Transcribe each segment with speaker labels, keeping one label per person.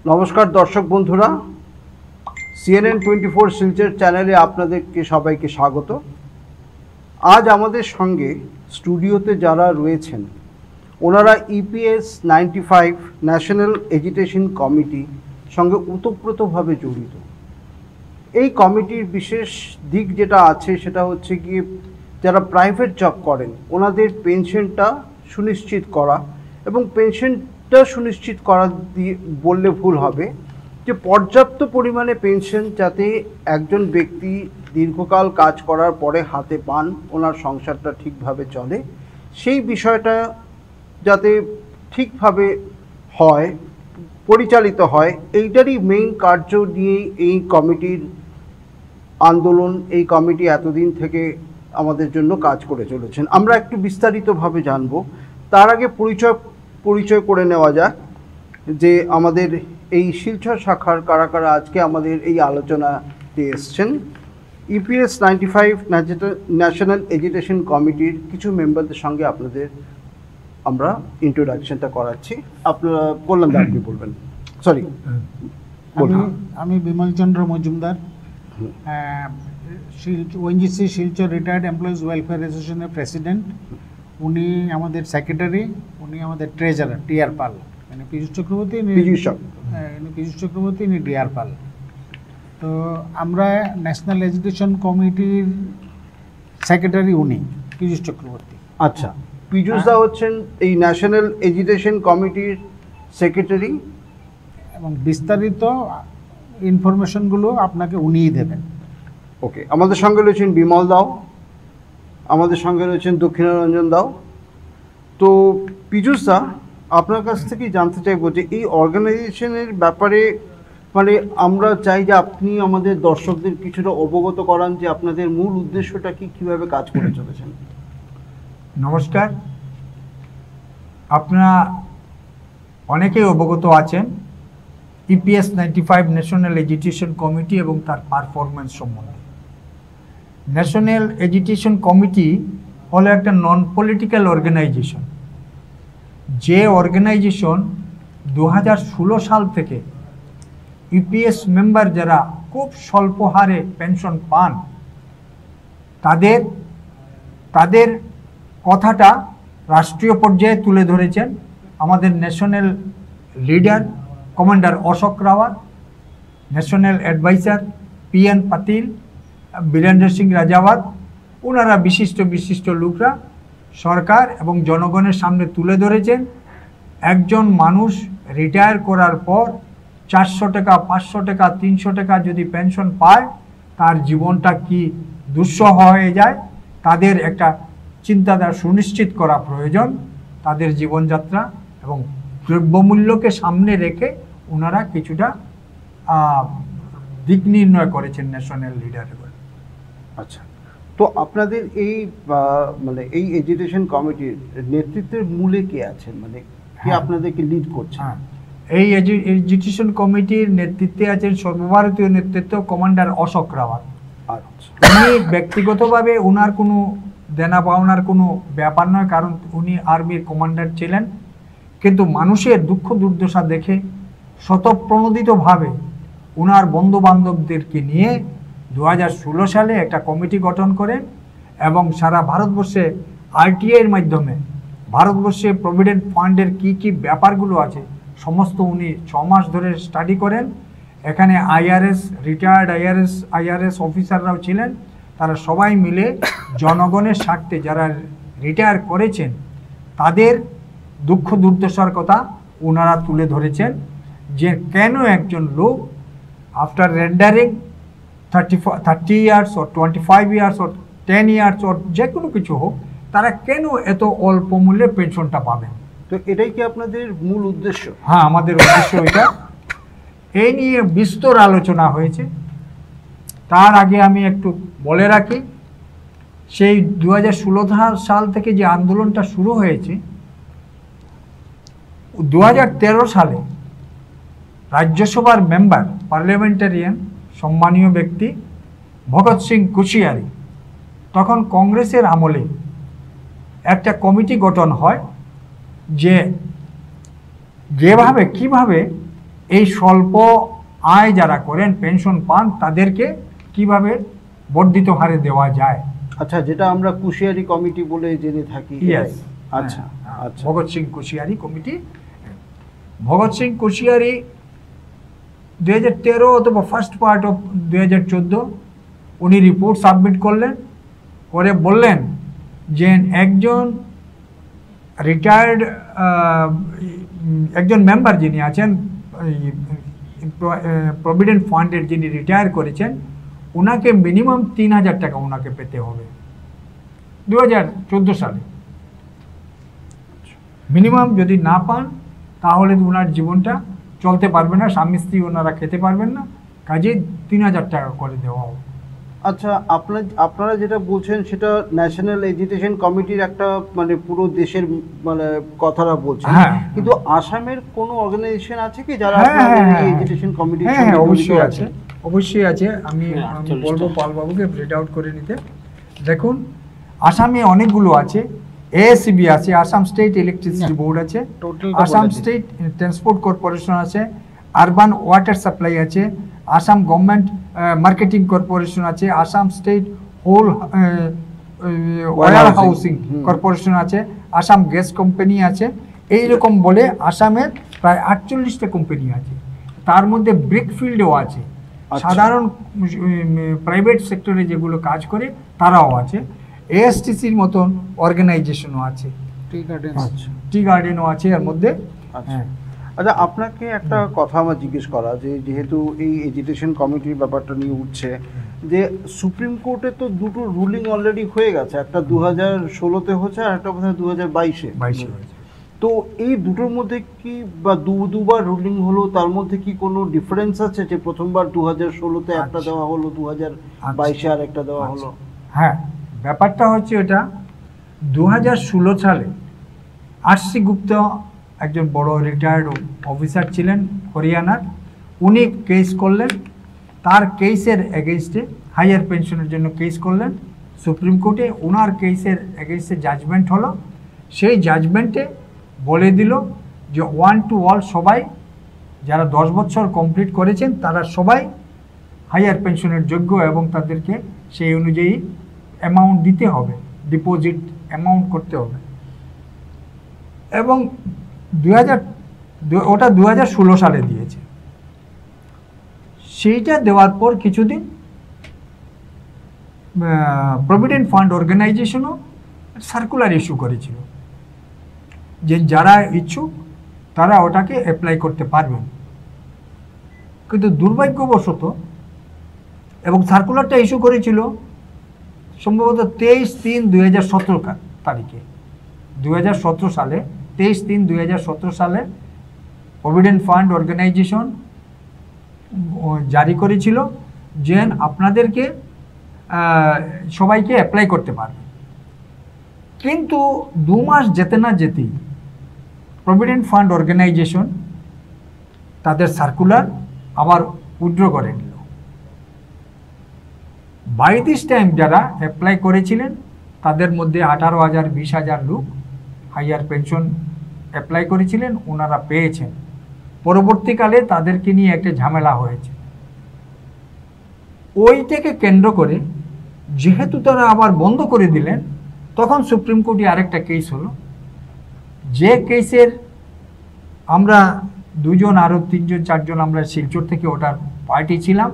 Speaker 1: নমস্কার দর্শক বন্ধুরা, CNN24 শিলচর চ্যানেলে আপনাদেরকে সবাইকে স্বাগত। আজ আমাদের সঙ্গে স্টুডিওতে যারা রয়েছেন ওনারা EPS 95 ন্যাশনাল এডুকেশন কমিটি সঙ্গে ওতপ্রোতভাবে জড়িত। এই কমিটির বিশেষ দিক যেটা আছে সেটা হচ্ছে গিয়ে যারা প্রাইভেট জব করেন ওনাদের পেনশনটা সুনিশ্চিত করা, এবং পেনশনটা সুনিশ্চিত করা দিয়ে বললে ভুল হবে, যে পর্যাপ্ত পরিমাণে পেনশন যাতে একজন ব্যক্তি দীর্ঘকাল কাজ করার পরে হাতে পান, ওনার সংসারটা ঠিকভাবে চলে, সেই বিষয়টা যাতে ঠিকভাবে হয়, পরিচালিত হয়, এইটারই মেইন কার্য নিয়েই এই কমিটির আন্দোলন। এই কমিটি এতদিন থেকে আমাদের জন্য কাজ করে চলেছেন। আমরা একটু বিস্তারিতভাবে জানব। তার আগে পরিচয় করে নেওয়া যাক যে আমাদের এই শিলচর শাখার কারা কারা আজকে আমাদের এই আলোচনাতে এসছেন। EPS 95 ন্যাশনাল এডুকেশন কমিটির কিছু মেম্বারদের সঙ্গে আপনাদের আমরা ইন্ট্রোডাকশনটা করাচ্ছি। আপনারা বললেন, আপনি বলবেন। সরি,
Speaker 2: আমি Bimal Chandra Majumdar, ONGC Silchar retired employees welfare অ্যাসোসিয়েশনের প্রেসিডেন্ট। উনি আমাদের সেক্রেটারি, উনি আমাদের ট্রেজারার TR পাল, মানে পীযূষ চক্রবর্তী, পীযূষ চক্রবর্তী, ইনি DR পাল। তো আমরা ন্যাশনাল এডুকেশন কমিটির সেক্রেটারি, উনি পীযূষ চক্রবর্তী।
Speaker 1: আচ্ছা, পীযূষদা হচ্ছেন এই ন্যাশনাল এডুকেশন কমিটির সেক্রেটারি,
Speaker 2: এবং বিস্তারিত ইনফরমেশনগুলো আপনাকে উনিই দেবেন।
Speaker 1: ওকে, আমাদের সঙ্গে রয়েছেন বিমল দাও, আমাদের সঙ্গে রয়েছেন দক্ষিণারঞ্জন দাও। তো পীযূষদা, আপনার কাছ থেকেই জানতে চাইবো যে এই অর্গানাইজেশনের ব্যাপারে, মানে আমরা চাই যে আপনি আমাদের দর্শকদের কিছুটা অবগত করান যে আপনাদের মূল উদ্দেশ্যটা কি, কীভাবে কাজ করে চলেছেন।
Speaker 3: নমস্কার, আপনারা অনেকেই অবগত আছেন EPS 95 ন্যাশনাল এডুকেশন কমিটি এবং তার পারফরমেন্স সম্বন্ধে। ন্যাশনাল এডুকেশন কমিটি হলো একটা নন পলিটিক্যাল অর্গানাইজেশন, যে অর্গানাইজেশন 2016 সাল থেকে EPS মেম্বার যারা খুব স্বল্প হারে পেনশন পান তাদের কথাটা রাষ্ট্রীয় পর্যায়ে তুলে ধরেছেন আমাদের national leader commander Ashok Rawat, national adviser PN Patil, Virender Singh রাজাওয়াত। ওনারা বিশিষ্ট লোকরা সরকার এবং জনগণের সামনে তুলে ধরেছেন একজন মানুষ রিটায়ার করার পর 400 টাকা, 500 টাকা, 300 টাকা যদি পেনশন পায়, তার জীবনটা কি দুঃসহ হয়ে যায়। তাদের একটা চিন্তাধারা সুনিশ্চিত করা প্রয়োজন, তাদের জীবনযাত্রা এবং দ্রব্যমূল্যকে সামনে রেখে ওনারা কিছুটা দিক নির্ণয় করেছেন ন্যাশনাল লিডারে।
Speaker 1: আচ্ছা, তো আপনাদের এই মানে এই এডুকেশন কমিটির নেতৃত্বের মূলে কে আছেন, মানে কে আপনাদেরকে লিড করছেন?
Speaker 3: এই এডুকেশন কমিটির নেতৃত্বে আছেন সর্বভারতীয় নেতৃত্ব কমান্ডার অশোক রাওয়াত।
Speaker 1: আচ্ছা,
Speaker 3: উনি ব্যক্তিগতভাবে ওনার কোনো দেনা পাওনার কোনো ব্যাপার নয়, কারণ উনি আর্মির কমান্ডার ছিলেন, কিন্তু মানুষের দুঃখ দুর্দশা দেখে স্বতঃপ্রণোদিতভাবে ওনার বন্ধুবান্ধবদেরকে নিয়ে 2016 সালে একটা কমিটি গঠন করেন এবং সারা ভারতবর্ষে RTI-এর মাধ্যমে ভারতবর্ষে প্রভিডেন্ট ফান্ডের কি ব্যাপারগুলো আছে সমস্ত উনি 6 মাস ধরে স্টাডি করেন। এখানে রিটায়ার্ড IRS অফিসাররাও ছিলেন। তারা সবাই মিলে জনগণের স্বার্থে যারা রিটায়ার করেছেন তাদের দুঃখ দুর্দশার কথা ওনারা তুলে ধরেছেন, যে কেন একজন লোক after rendering 30 years or 25 years or 10 years or যে কোনো কিছু হোক, তারা কেন এত অল্প মূল্যে পেনশনটা পাবেন।
Speaker 1: তো এটাই কি আপনাদের মূল উদ্দেশ্য?
Speaker 3: হ্যাঁ, আমাদের উদ্দেশ্য এটা। এই নিয়ে বিস্তর আলোচনা হয়েছে। তার আগে আমি একটু বলে রাখি, সেই 2016 সাল থেকে যে আন্দোলনটা শুরু হয়েছে, 2013 সালে রাজ্যসভার মেম্বার পার্লামেন্টারিয়ান সম্মানীয় ব্যক্তি ভগৎ সিং কোশিয়ারি তখন কংগ্রেসের আমলে একটা কমিটি গঠন হয় যে কিভাবে এই স্বল্প আয় যারা করেন পেনশন পান তাদেরকে কিভাবে বর্ধিত হারে দেওয়া যায়।
Speaker 1: আচ্ছা, যেটা আমরা কুশিয়ারি কমিটি বলে জেনে থাকি।
Speaker 3: Yes.
Speaker 1: আচ্ছা আচ্ছা।
Speaker 3: ভগৎ সিং কুশিয়ারি কমিটি, ভগৎ সিং কুশিয়ারি 2013 অথবা ফার্স্ট পার্ট অফ 2014 উনি রিপোর্ট সাবমিট করলেন, করে বললেন যে একজন রিটায়ার্ড একজন মেম্বার যিনি আছেন প্রভিডেন্ট ফান্ডের, যিনি রিটায়ার করেছেন, ওনাকে মিনিমাম 3000 টাকা ওনাকে পেতে হবে 2014 সালে। মিনিমাম যদি না পান তাহলে ওনার জীবনটা চলতে পারবে না, স্বামী স্ত্রী ওনারা খেতে পারবেন না, কাজে 3000 টাকা করে দেওয়া হবে।
Speaker 1: আচ্ছা, আপনারা যেটা বলছেন সেটা ন্যাশনাল এডুকেশন কমিটির একটা মানে পুরো দেশের মানে কথাটা বলছেন, কিন্তু আসামের কোনো অর্গানাইজেশন আছে কি যারা এডুকেশন কমিটির সঙ্গে জড়িত?
Speaker 3: অবশ্যই আছে, অবশ্যই আছে। আমি বলবো পালবাবুকে রিড আউট করে নিতে। দেখুন, আসামে অনেকগুলো আছে। এএসসিবি আছে, আসাম স্টেট ইলেকট্রিসিটি বোর্ড আছে, আসাম স্টেট ট্রান্সপোর্ট কর্পোরেশন আছে, আরবান ওয়াটার সাপ্লাই আছে, আসাম গভর্নমেন্ট মার্কেটিং কর্পোরেশন আছে, Assam state whole warehousing corporation আছে, আসাম গ্যাস কোম্পানি আছে। এইরকম বলে আসামের প্রায় 48টা কোম্পানি আছে। তার মধ্যে ব্রিকফিল্ডও আছে, সাধারণ প্রাইভেট সেক্টরে যেগুলো কাজ করে তারাও আছে। এএসটিসির মতন অর্গানাইজেশনও আছে, টি গার্ডেনও আছে এর মধ্যে।
Speaker 1: আচ্ছা, আপনাকে একটা কথা আমার জিজ্ঞেস করা, যে যেহেতু এই এডুকেশন কমিটির ব্যাপারটা নিয়ে উঠছে, যে সুপ্রিম কোর্টে তো দুটো রুলিং অলরেডি হয়ে গেছে, একটা 2016-তে হচ্ছে আর একটা বোধহয় 2022-এ। তো এই দুটোর মধ্যে কি বা দুবার রুলিং হলো, তার মধ্যে কি কোনো ডিফারেন্স আছে, যে প্রথমবার 2016-তে একটা দেওয়া হলো, 2022-এ আর একটা দেওয়া হলো?
Speaker 3: হ্যাঁ, ব্যাপারটা হচ্ছে এটা 2016 সালে আরসি গুপ্তা একজন বড় রিটায়ার্ড অফিসার ছিলেন হরিয়ানার, উনি কেস করলেন। তার কেসের এগেইনস্টে হাইয়ার পেনশনের জন্য কেস করলেন সুপ্রিম কোর্টে। ওনার কেসের এগেইনস্টে জাজমেন্ট হলো। সেই জাজমেন্টে বলে দিল যে 1 to all সবাই যারা 10 বছর কমপ্লিট করেছেন তারা সবাই হাইয়ার পেনশনের যোগ্য, এবং তাদেরকে সেই অনুযায়ী অ্যামাউন্ট দিতে হবে, ডিপোজিট অ্যামাউন্ট করতে হবে। এবং 2016 সালে দিয়েছে। সেইটা দেওয়ার পর কিছুদিন প্রভিডেন্ট ফান্ড অর্গানাইজেশনও সার্কুলার ইস্যু করেছিল যে যারা ইচ্ছুক তারা ওটাকে অ্যাপ্লাই করতে পারবেন। কিন্তু দুর্ভাগ্যবশত, এবং সার্কুলারটা ইস্যু করেছিল সম্ভবত 23/3/2017 তারিখে, 2017 সালে 23/3/2017 সালে প্রভিডেন্ট ফান্ড অর্গানাইজেশন জারি করেছিল যে আপনাদেরকে সবাইকে অ্যাপ্লাই করতে পারবে। কিন্তু 2 মাস যেতে না যেতেই প্রভিডেন্ট ফান্ড অর্গানাইজেশন তাদের সার্কুলার আবার উইথড্র করে নিল। বাই দিস টাইম যারা অ্যাপ্লাই করেছিলেন তাদের মধ্যে 18,000 20,000 লোক হাইয়ার পেনশন অ্যাপ্লাই করেছিলেন, ওনারা পেয়েছেন। পরবর্তীকালে তাদেরকে নিয়ে একটা ঝামেলা হয়েছে। ওইটাকে কেন্দ্র করে যেহেতু তারা আবার বন্ধ করে দিলেন, তখন সুপ্রিম কোর্টে আরেকটা কেস হলো, যে কেসের আমরা 2 জন আরও 3 জন 4 জন আমরা শিলচর থেকে ওটার পার্টি ছিলাম।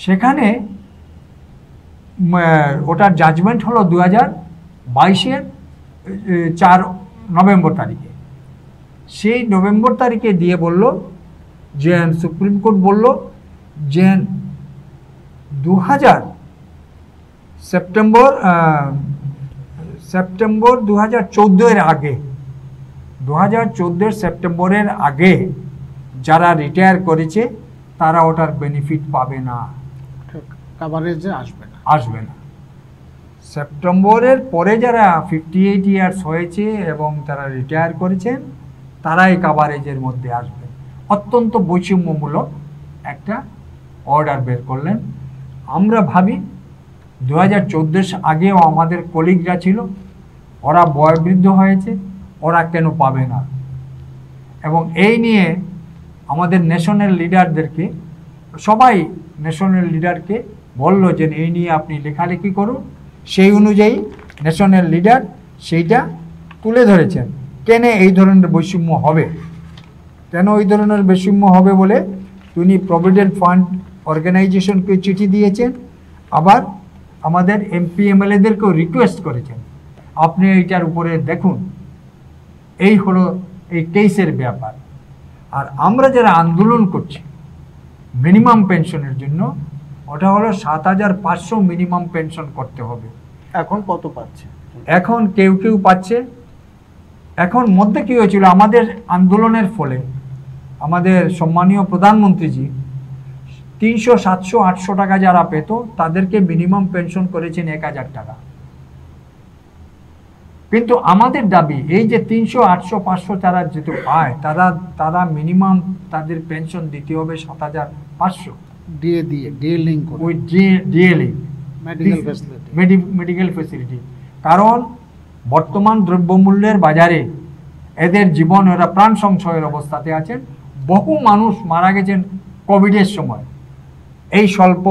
Speaker 3: সেখানে ওটার জাজমেন্ট হলো 2022-এর 4 নভেম্বর তারিখে। সেই নভেম্বর তারিখে দিয়ে বলল যে সুপ্রিম কোর্ট বলল যে 2014 আগে, 2014 সেপ্টেম্বরের আগে যারা রিটায়ার করেছে তারা ওটার বেনিফিট পাবে না,
Speaker 2: কভারেজে
Speaker 3: আসবে না। সেপ্টেম্বরের পরে যারা 58 ইয়ার্স হয়েছে এবং তারা রিটায়ার করেছেন তারাই কভারেজের মধ্যে আসবে। অত্যন্ত বৈষম্যমূলক একটা অর্ডার বের করলেন। আমরা ভাবি 2014 আগেও আমাদের কলিগরা ছিল, ওরা বয়োবৃদ্ধ হয়েছে, ওরা কেন পাবে না? এবং এই নিয়ে আমাদের ন্যাশনাল লিডারদেরকে, সবাই ন্যাশনাল লিডারকে বললো যে এই নিয়ে আপনি লেখালেখি করুন। সেই অনুযায়ী ন্যাশনাল লিডার সেইটা তুলে ধরেছেন। কেন এই ধরনের বৈষম্য হবে, কেন এই ধরনের বৈষম্য হবে বলে তিনি প্রভিডেন্ট ফান্ড অর্গানাইজেশনকে চিঠি দিয়েছেন, আবার আমাদের এমপি এমএলএদেরকেও রিকোয়েস্ট করেছেন আপনি এইটার উপরে দেখুন। এই হলো এই কেসের ব্যাপার। আর আমরা যারা আন্দোলন করছি মিনিমাম পেনশনের জন্য, ওটা হলো 7,500 মিনিমাম পেনশন করতে হবে।
Speaker 1: এখন কত পাচ্ছে?
Speaker 3: এখন কেউ কেউ পাচ্ছে। এখন মধ্যে কী হয়েছিল, আমাদের আন্দোলনের ফলে আমাদের সম্মানীয় প্রধানমন্ত্রীজি 300, 700, 800 টাকা যারা পেত তাদেরকে মিনিমাম পেনশন করেছেন 1,000 টাকা। কিন্তু আমাদের দাবি এই যে 300, 800, 500 যারা যেহেতু পায় তারা মিনিমাম তাদের পেনশন দিতে হবে 7,500
Speaker 2: ডিএ লিঙ্ক করে,
Speaker 3: with DA link medical facility. কারণ বর্তমান দ্রব্যমূল্যের বাজারে এদের জীবন, এরা প্রাণ সংশয়ের অবস্থাতে আছেন। বহু মানুষ মারা গেছেন কোভিডের সময় এই স্বল্প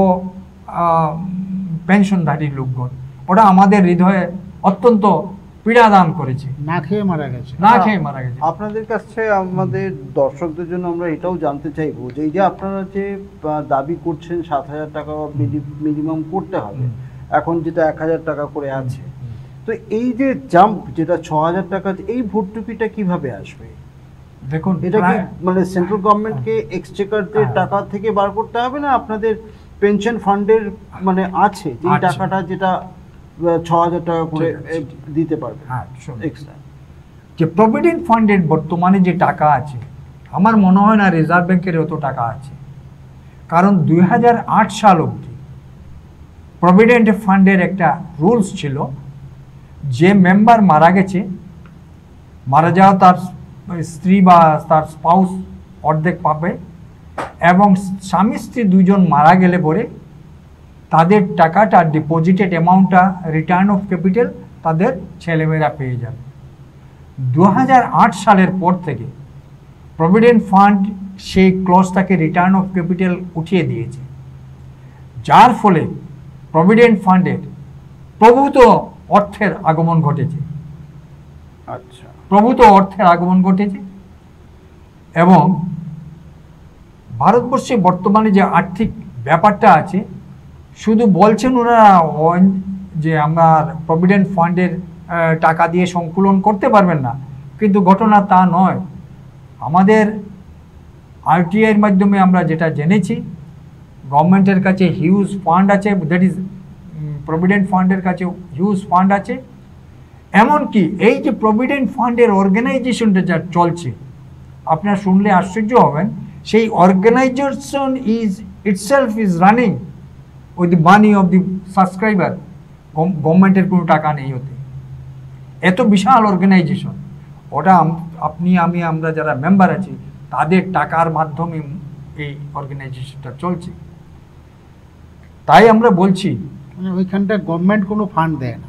Speaker 3: পেনশনধারী লোকগণ। ওরা আমাদের হৃদয়ে অত্যন্ত পীড়া দান করেছে,
Speaker 2: না খেয়ে মারা গেছে।
Speaker 1: আপনাদের কাছে আমাদের দর্শকদের জন্য আমরা এটাও জানতে চাইবো যে এই যে আপনারা যে দাবি করছেন 7,000 টাকা মিনিমাম করতে হবে, এখন যেটা 1,000 টাকা করে আছে, তো এই যে জাম্প যেটা 6,000 টাকা, এই ভর্তুকিটা কিভাবে আসবে?
Speaker 3: দেখুন,
Speaker 1: এটা কি মানে সেন্ট্রাল গভর্নমেন্টকে এক্সচেকারের টাকা থেকে বার করতে হবে, না আপনাদের পেনশন ফান্ডের মানে আছে যে টাকাটা যেটা 6,000 টাকা করে দিতে পারবে?
Speaker 3: যে প্রভিডেন্ট ফান্ডের বর্তমানে যে টাকা আছে, আমার মনে হয় না রিজার্ভ ব্যাংকের অত টাকা আছে। কারণ 2008 সাল অবধি প্রভিডেন্ট ফান্ডের একটা রুলস ছিল, যে মেম্বার মারা গেছে, মারা যাওয়া তার স্ত্রী বা তার স্পাউস অর্ধেক পাবে, এবং স্বামী স্ত্রী দুজন মারা গেলে পরে তাদের টাকাটা, ডিপোজিটেড অ্যামাউন্টটা, রিটার্ন অফ ক্যাপিটাল তাদের ছেলেমেয়েরা পেয়ে যাবে। 2008 সালের পর থেকে প্রভিডেন্ট ফান্ড সেই ক্লজটাকে, রিটার্ন অফ ক্যাপিটাল উঠিয়ে দিয়েছে, যার ফলে প্রভিডেন্ট ফান্ডের প্রভূত অর্থের আগমন ঘটেছে।
Speaker 1: আচ্ছা,
Speaker 3: প্রভূত অর্থের আগমন ঘটেছে। এবং ভারতবর্ষে বর্তমানে যে আর্থিক ব্যাপারটা আছে, শুধু বলছেন ওনারা যে আমরা প্রভিডেন্ট ফান্ডের টাকা দিয়ে সংকুলন করতে পারবেন না, কিন্তু ঘটনা তা নয়। আমাদের আরটিআইয়ের মাধ্যমে আমরা যেটা জেনেছি, গভর্নমেন্টের কাছে হিউজ ফান্ড আছে, দ্যাট ইজ প্রভিডেন্ট ফান্ডের কাছে হিউজ ফান্ড আছে। এমনকি এই যে প্রভিডেন্ট ফান্ডের অর্গানাইজেশনটা যা চলছে, আপনারা শুনলে আশ্চর্য হবেন, সেই organisation itself is running with the money of the subscriber. গভর্নমেন্টের কোনো টাকা নেই ওতে। এত বিশাল অর্গানাইজেশন, ওটা আপনি আমি আমরা যারা মেম্বার আছি তাদের টাকার মাধ্যমে এই অর্গানাইজেশনটা চলছে। তাই আমরা বলছি
Speaker 2: মানে ওইখানটা গভর্নমেন্ট কোনো ফান্ড দেয় না,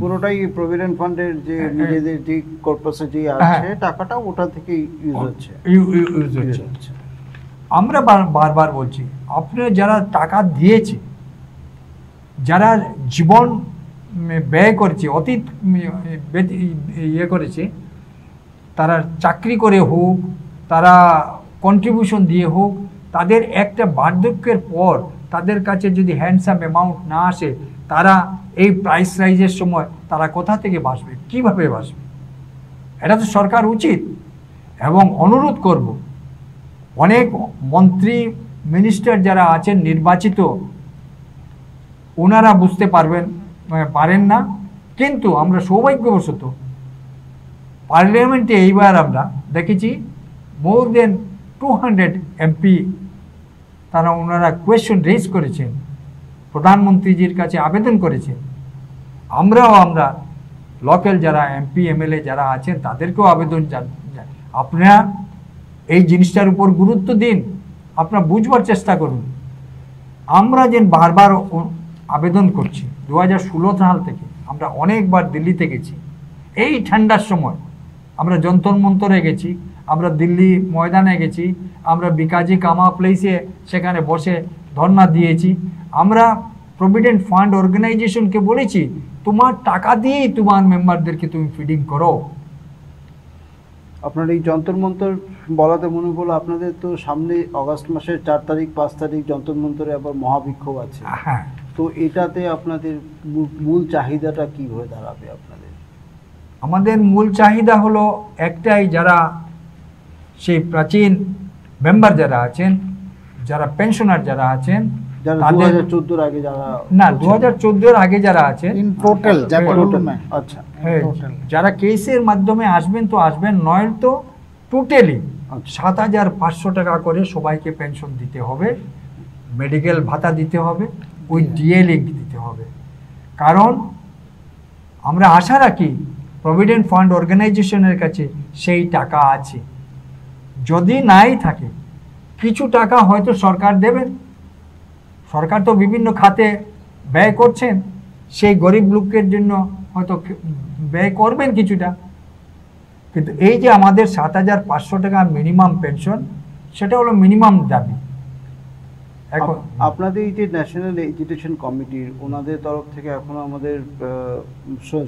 Speaker 1: পুরোটাই প্রভিডেন্ট ফান্ডের যে নিজেদের যে কর্পাসে যে আছে টাকাটা, ওটা থেকে ইউজ হচ্ছে।
Speaker 3: আমরা বারবার বলছি, আপনারা যারা টাকা দিয়েছে, যারা জীবন ব্যয় করেছে, অতীত ইয়ে করেছে, তারা চাকরি করে হোক, তারা কন্ট্রিবিউশন দিয়ে হোক, তাদের একটা বার্ধক্যের পর তাদের কাছে যদি হ্যান্ডসাম অ্যামাউন্ট না আসে, তারা এই প্রাইস রাইজের সময় তারা কোথা থেকে বাঁচবে, কিভাবে বাঁচবে? এটা তো সরকার উচিত। এবং অনুরোধ করব, অনেক মন্ত্রী মিনিস্টার যারা আছেন নির্বাচিত, ওনারা বুঝতে পারেন না, কিন্তু আমরা সৌভাগ্যবশত পার্লামেন্টে এইবার আমরা দেখেছি মোর দেন 200 এমপি তারা ওনারা কোয়েশ্চন রেজ করেছেন, প্রধানমন্ত্রীজির কাছে আবেদন করেছেন। আমরা লোকাল যারা এমপি এমএলএ যারা আছেন তাদেরকেও আবেদন, আপনারা এই জিনিসটার উপর গুরুত্ব দিন, আপনারা বুঝবার চেষ্টা করুন। আমরা যে বারবার আবেদন করছি 2016 সাল থেকে, আমরা অনেকবার দিল্লিতে গেছি, এই ঠান্ডার সময় আমরা যন্তর মন্তরে গেছি, আমরা দিল্লি ময়দানে গেছি, আমরা বিকাজি কামা প্লেসে সেখানে বসে ধর্ণা দিয়েছি। আমরা প্রভিডেন্ট ফান্ড অর্গানাইজেশনকে বলেছি তোমার টাকা দিয়েই তোমার মেম্বারদেরকে তুমি ফিডিং করো।
Speaker 1: আপনার এই যন্তর মন্তর বলাতে মনে পড়লো, আপনাদের তো সামনে অগাস্ট মাসের 4 তারিখ 5 তারিখ যন্তর মন্তরে আবার মহাবিক্ষোভ আছে।
Speaker 3: হ্যাঁ,
Speaker 1: তো এটাতে আপনাদের মূল চাহিদাটা কি হয়ে দাঁড়াবে আপনাদের?
Speaker 3: আমাদের মূল চাহিদা হলো একটাই, যারা সেই প্রাচীন মেম্বার যারা আছেন, যারা পেনশনার যারা আছেন,
Speaker 1: যারা
Speaker 3: তাদের
Speaker 1: 2014 আগে যারা
Speaker 3: না 2014 আগে যারা আছেন
Speaker 2: ইন টোটাল
Speaker 1: আচ্ছা
Speaker 3: হ্যাঁ, যারা কেসের মাধ্যমে আসবেন তো আসবেন, নয় তো টোটালি 7,500 টাকা করে সবাইকে পেনশন দিতে হবে, মেডিকেল ভাতা দিতে হবে, উইথ ডিএ লিঙ্ক দিতে হবে। কারণ আমরা আশা রাখি প্রভিডেন্ট ফান্ড অর্গানাইজেশনের কাছে সেই টাকা আছে। যদি নাই থাকে, কিছু টাকা হয়তো সরকার দেবেন, সরকার তো বিভিন্ন খাতে ব্যয় করছেন, সেই গরিব লোকের জন্য হয়তো ব্যয় করবেন কিছুটা। কিন্তু এই যে আমাদের 7,500 টাকা মিনিমাম পেনশন, সেটা হলো মিনিমাম দাবি। এখন
Speaker 1: আপনাদের এই যে ন্যাশনাল এডুকেশন কমিটির ওনাদের তরফ থেকে এখনো আমাদের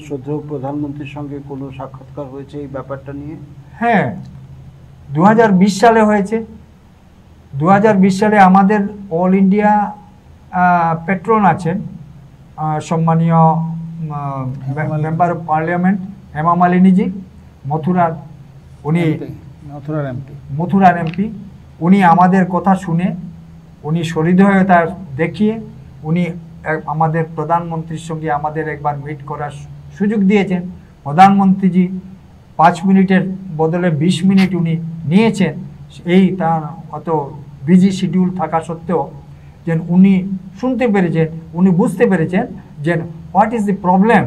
Speaker 1: শ্রদ্ধেয় প্রধানমন্ত্রীর সঙ্গে কোনো সাক্ষাৎকার হয়েছে এই ব্যাপারটা নিয়ে?
Speaker 3: হ্যাঁ, 2020 সালে হয়েছে। 2020 সালে আমাদের অল ইন্ডিয়া পেট্রন আছেন, সম্মানীয় মেম্বার অফ পার্লামেন্ট হেমা মালিনীজি, মথুরার, উনি মথুরার এমপি, উনি আমাদের কথা শুনে, উনি সহৃদয়তা দেখিয়ে উনি আমাদের প্রধানমন্ত্রীর সঙ্গে আমাদের একবার মিট করার সুযোগ দিয়েছেন। প্রধানমন্ত্রীজি 5 মিনিটের বদলে 20 মিনিট উনি নিয়েছেন। এই তার অত বিজি শিডিউল থাকা সত্ত্বেও যে উনি শুনতে পেরেছেন, উনি বুঝতে পেরেছেন যে হোয়াট ইজ দি প্রবলেম।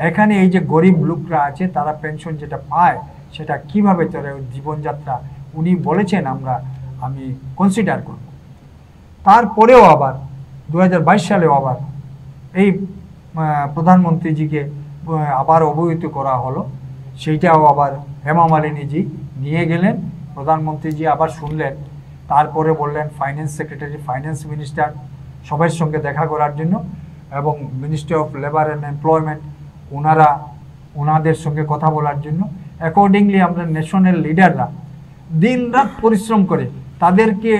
Speaker 3: এখানে এই যে গরিব লোকরা আছে তারা পেনশন যেটা পায় সেটা কিভাবে চলে জীবনযাত্রা, উনি বলেছেন আমি কনসিডার করব। তারপরেও আবার 2022 সালেও আবার এই প্রধানমন্ত্রীজিকে আবার অবহিত করা হলো, সেইটাও আবার হেমা মালিনীজি নিয়ে গেলেন। প্রধানমন্ত্রীজি আবার শুনলেন, তারপরে বললেন ফাইন্যান্স সেক্রেটারি, ফাইন্যান্স মিনিস্টার সবার সঙ্গে দেখা করার জন্য, এবং ministry of labour and employment ওনাদের সঙ্গে কথা বলার জন্য। অ্যাকর্ডিংলি আমরা ন্যাশনাল লিডাররা দিন রাত পরিশ্রম করে তাদেরকে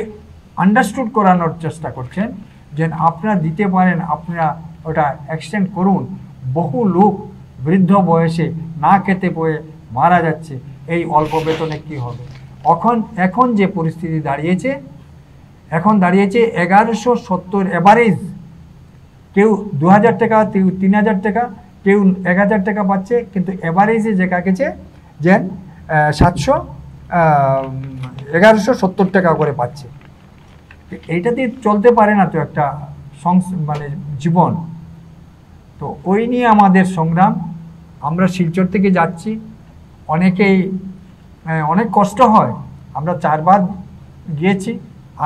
Speaker 3: আন্ডারস্টুড করানোর চেষ্টা করছেন যে আপনারা দিতে পারেন, আপনারা ওটা এক্সটেন্ড করুন। বহু লোক বৃদ্ধ বয়সে না খেতে পেয়ে মারা যাচ্ছে, এই অল্প বেতনে কি হবে? এখন যে পরিস্থিতি দাঁড়িয়েছে, 1170 এভারেজ, কেউ 2,000 টাকা, কেউ 3,000 টাকা, কেউ 1,000 টাকা পাচ্ছে, কিন্তু এভারেজে দেখা গেছে যে 1170 টাকা করে পাচ্ছে। এইটা দিয়ে চলতে পারে না তো একটা মানে জীবন। তো ওই নিয়ে আমাদের সংগ্রাম। আমরা শিলচর থেকে যাচ্ছি, অনেক কষ্ট হয়। আমরা 4 বার গিয়েছি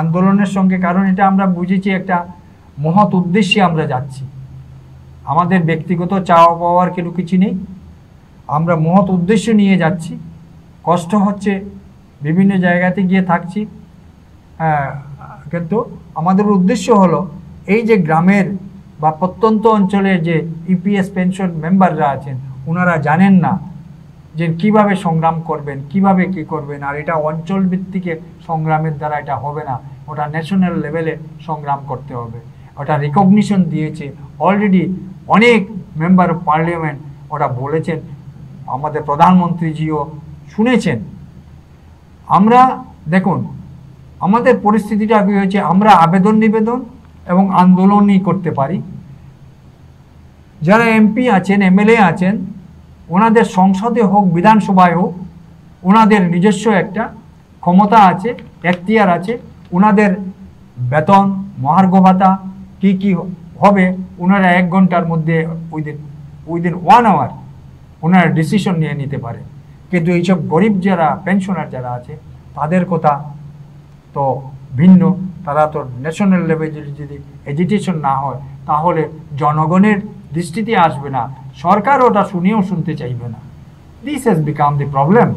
Speaker 3: আন্দোলনের সঙ্গে, কারণ এটা আমরা বুঝেছি একটা মহৎ উদ্দেশ্যে আমরা যাচ্ছি। আমাদের ব্যক্তিগত চাওয়া পাওয়ার কিছু নেই, আমরা মহৎ উদ্দেশ্য নিয়ে যাচ্ছি। কষ্ট হচ্ছে, বিভিন্ন জায়গাতে গিয়ে থাকছি, কিন্তু আমাদের উদ্দেশ্য হলো এই যে গ্রামের বা প্রত্যন্ত অঞ্চলের যে ইপিএস পেনশন মেম্বাররা আছেন, ওনারা জানেন না যে কিভাবে সংগ্রাম করবেন, কিভাবে কি করবেন। আর এটা অঞ্চল ভিত্তিকে সংগ্রামের দ্বারা এটা হবে না, ওটা ন্যাশনাল লেভেলে সংগ্রাম করতে হবে। ওটা রিকগনিশন দিয়েছে অলরেডি অনেক মেম্বার অফ পার্লামেন্ট, ওটা বলেছেন, আমাদের প্রধানমন্ত্রীজিও শুনেছেন। আমরা দেখুন আমাদের পরিস্থিতিটা কী হয়েছে, আমরা আবেদন নিবেদন এবং আন্দোলনই করতে পারি। যারা এমপি আছেন, এমএলএ আছেন, ওনাদের সংসদে হোক, বিধানসভায় হোক, ওনাদের নিজস্ব একটা ক্ষমতা আছে, এখতিয়ার আছে। ওনাদের বেতন, মহার্ঘ ভাতা কি হবে, ওনারা 1 ঘন্টার মধ্যে উইদিন 1 আওয়ার ওনারা ডিসিশন নিয়ে নিতে পারে। কিন্তু এইসব গরিব যারা পেনশনার যারা আছে তাদের কথা তো ভিন্ন। তারা তো ন্যাশনাল লেভেলে যদি এজিটেশন না হয় তাহলে জনগণের দৃষ্টিতে আসবে না, সরকার ওটা শুনেও শুনতে চাইবে না। This has become the problem.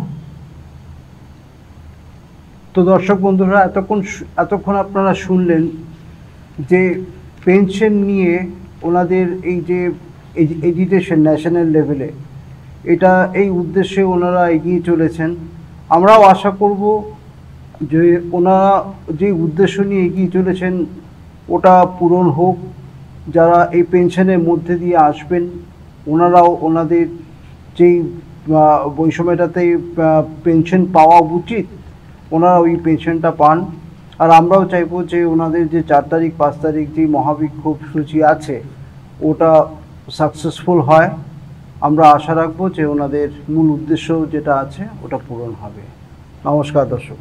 Speaker 1: তো দর্শক বন্ধুরা, এতক্ষণ আপনারা শুনলেন যে পেনশন নিয়ে ওনাদের এই যে এজিটেশন ন্যাশনাল লেভেলে, এটা এই উদ্দেশ্যে ওনারা এগিয়ে চলেছেন। আমরাও আশা করব যে ওনারা যে উদ্দেশ্য নিয়ে এগিয়ে চলেছেন ওটা পূরণ হোক। যারা এই পেনশনের মধ্যে দিয়ে আসবেন ওনারাও ওনাদের যেই বৈষম্যটাতে পেনশন পাওয়া উচিত ওনারা ওই পেনশনটা পান। আর আমরাও চাইবো যে ওনাদের যে 4 তারিখ 5 তারিখ যে মহাবিক্ষোভ সূচি আছে ওটা সাকসেসফুল হয়। আমরা আশা রাখবো যে ওনাদের মূল উদ্দেশ্য যেটা আছে ওটা পূরণ হবে। নমস্কার দর্শক।